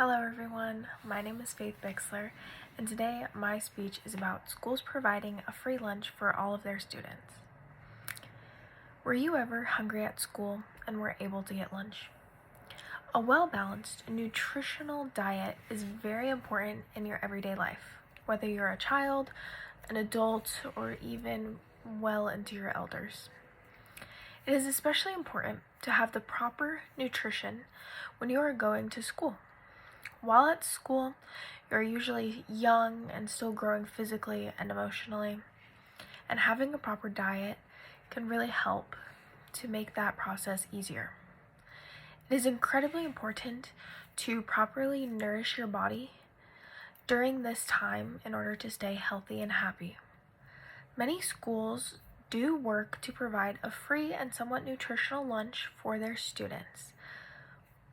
Hello everyone, my name is Faith Bixler, and today my speech is about schools providing a free lunch for all of their students. Were you ever hungry at school and were able to get lunch? A well-balanced, nutritional diet is very important in your everyday life, whether you're a child, an adult, or even well into your elders. It is especially important to have the proper nutrition when you are going to school. While at school, you're usually young and still growing physically and emotionally, and having a proper diet can really help to make that process easier. It is incredibly important to properly nourish your body during this time in order to stay healthy and happy. Many schools do work to provide a free and somewhat nutritional lunch for their students.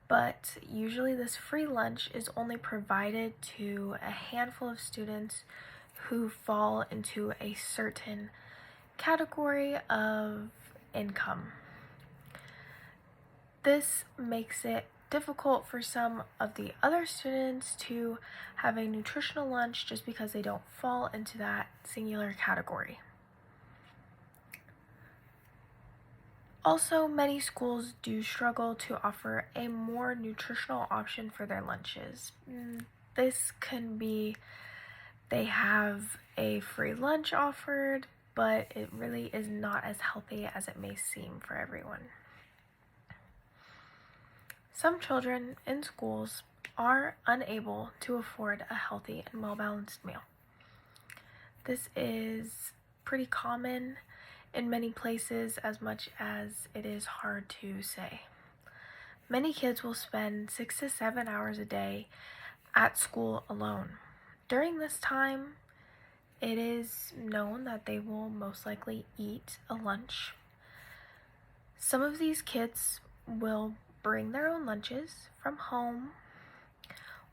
But usually this free lunch is only provided to a handful of students who fall into a certain category of income. This makes it difficult for some of the other students to have a nutritional lunch just because they don't fall into that singular category. Also, many schools do struggle to offer a more nutritional option for their lunches. This can be they have a free lunch offered, but it really is not as healthy as it may seem for everyone. Some children in schools are unable to afford a healthy and well-balanced meal. This is pretty common in many places as much as it is hard to say. Many kids will spend 6 to 7 hours a day at school alone. During this time, it is known that they will most likely eat a lunch. Some of these kids will bring their own lunches from home,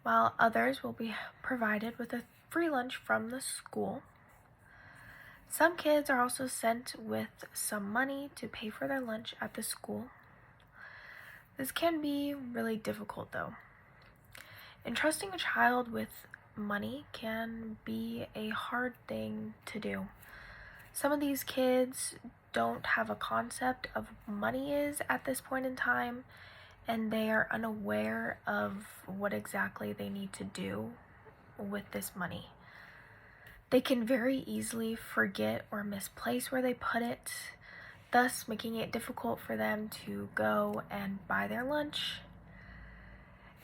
while others will be provided with a free lunch from the school. Some kids are also sent with some money to pay for their lunch at the school. This can be really difficult though. Entrusting a child with money can be a hard thing to do. Some of these kids don't have a concept of money is at this point in time, and they are unaware of what exactly they need to do with this money. They can very easily forget or misplace where they put it, thus making it difficult for them to go and buy their lunch.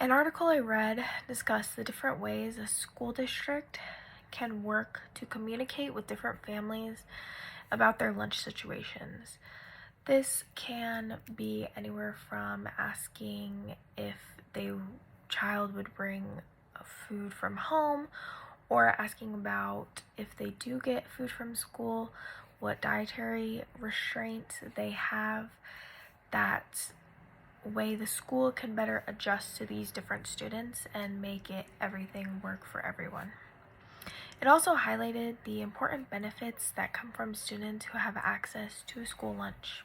An article I read discussed the different ways a school district can work to communicate with different families about their lunch situations. This can be anywhere from asking if the child would bring food from home, or asking about if they do get food from school, what dietary restraints they have. That way the school can better adjust to these different students and make everything work for everyone. It also highlighted the important benefits that come from students who have access to a school lunch.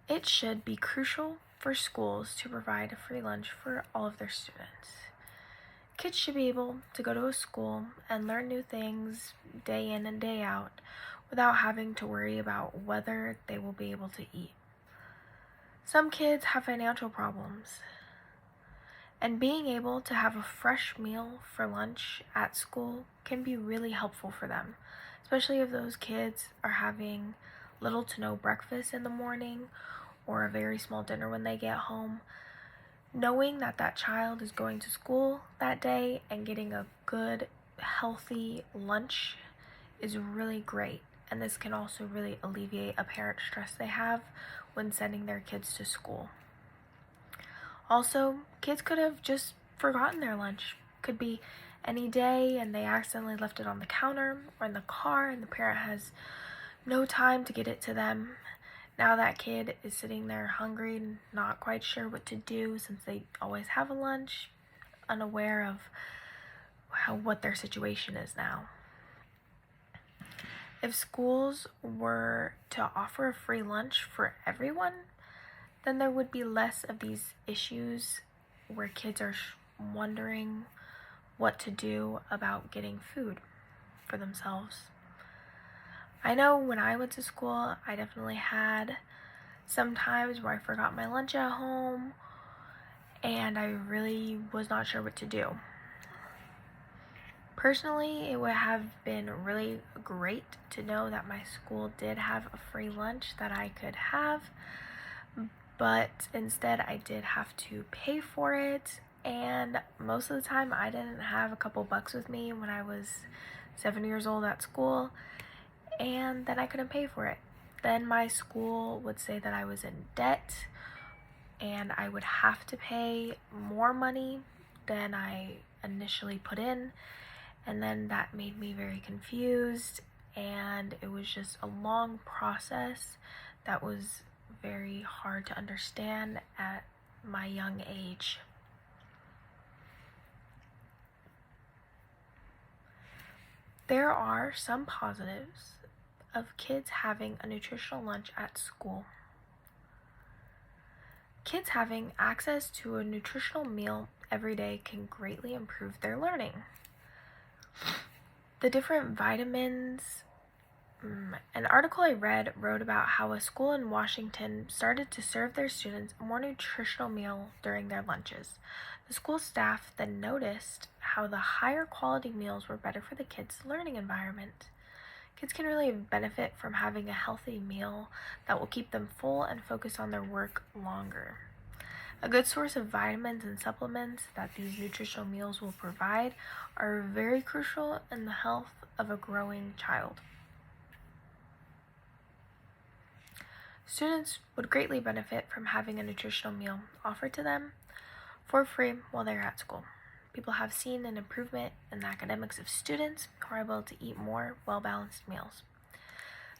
It should be crucial for schools to provide a free lunch for all of their students. Kids should be able to go to a school and learn new things day in and day out without having to worry about whether they will be able to eat. Some kids have financial problems, and being able to have a fresh meal for lunch at school can be really helpful for them, especially if those kids are having little to no breakfast in the morning or a very small dinner when they get home. Knowing that that child is going to school that day and getting a good, healthy lunch is really great. And this can also really alleviate a parent stress they have when sending their kids to school. Also, kids could have just forgotten their lunch. Could be any day and they accidentally left it on the counter or in the car and the parent has no time to get it to them. Now that kid is sitting there hungry and not quite sure what to do since they always have a lunch, unaware of what their situation is now. If schools were to offer a free lunch for everyone, then there would be less of these issues where kids are wondering what to do about getting food for themselves. I know when I went to school, I definitely had some times where I forgot my lunch at home and I really was not sure what to do. Personally, it would have been really great to know that my school did have a free lunch that I could have, but instead I did have to pay for it, and most of the time I didn't have a couple bucks with me when I was 7 years old at school, and then I couldn't pay for it. Then my school would say that I was in debt and I would have to pay more money than I initially put in, and then that made me very confused, and it was just a long process that was very hard to understand at my young age. There are some positives of kids having a nutritional lunch at school. Kids having access to a nutritional meal every day can greatly improve their learning. The different vitamins. An article I read wrote about how a school in Washington started to serve their students a more nutritional meal during their lunches. The school staff then noticed how the higher quality meals were better for the kids' learning environment. Kids can really benefit from having a healthy meal that will keep them full and focus on their work longer. A good source of vitamins and supplements that these nutritional meals will provide are very crucial in the health of a growing child. Students would greatly benefit from having a nutritional meal offered to them for free while they're at school. People have seen an improvement in the academics of students who are able to eat more well-balanced meals.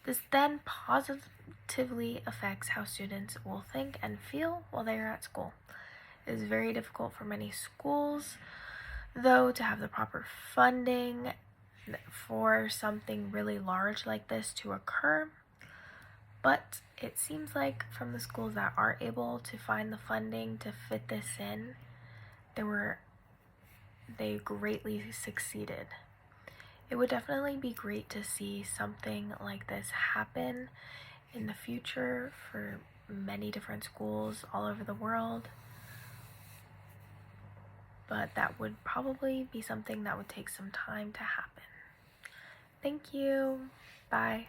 This then positively affects how students will think and feel while they are at school. It is very difficult for many schools, though, to have the proper funding for something really large like this to occur. But it seems like from the schools that are able to find the funding to fit this in, they greatly succeeded. It would definitely be great to see something like this happen in the future for many different schools all over the world. But that would probably be something that would take some time to happen. Thank you. Bye.